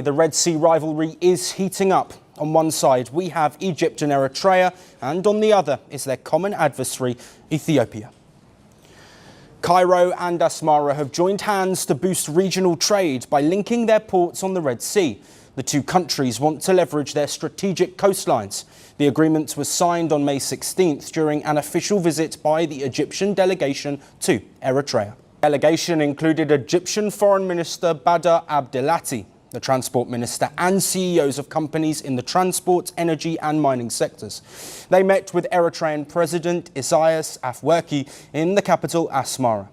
The Red Sea rivalry is heating up. On one side, we have Egypt and Eritrea, and on the other is their common adversary, Ethiopia. Cairo and Asmara have joined hands to boost regional trade by linking their ports on the Red Sea. The two countries want to leverage their strategic coastlines. The agreement was signed on May 16th during an official visit by the Egyptian delegation to Eritrea. The delegation included Egyptian Foreign Minister Badr Abdelati, the Transport Minister, and CEOs of companies in the transport, energy and mining sectors. They met with Eritrean President Isaias Afwerki in the capital Asmara.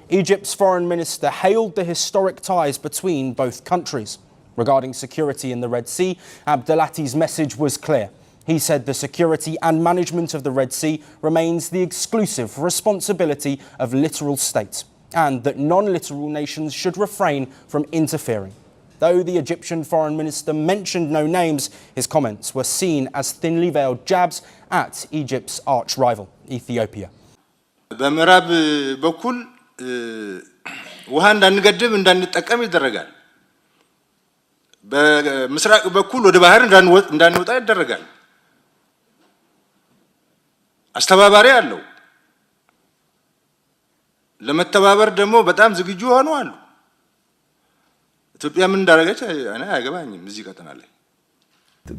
Egypt's Foreign Minister hailed the historic ties between both countries. Regarding security in the Red Sea, Abdelati's message was clear. He said the security and management of the Red Sea remains the exclusive responsibility of littoral states, and that non-littoral nations should refrain from interfering. Though the Egyptian Foreign Minister mentioned no names, his comments were seen as thinly veiled jabs at Egypt's arch-rival, Ethiopia. በምዕራብ በኩል ውሃ እንዳንገድብ እንዳንጠቀም ይደረጋል። በምስራቅ በኩል ወደ ባህር እንዳንወጣ ይደረጋል። አስተባባሪ አለው። ለመተባበር ደግሞ በጣም ዝግጁ ሆነዋል። ኢትዮጵያ ምን እንዳደረገች እኔ አያገባኝም እዚህ ቀጠና ላይ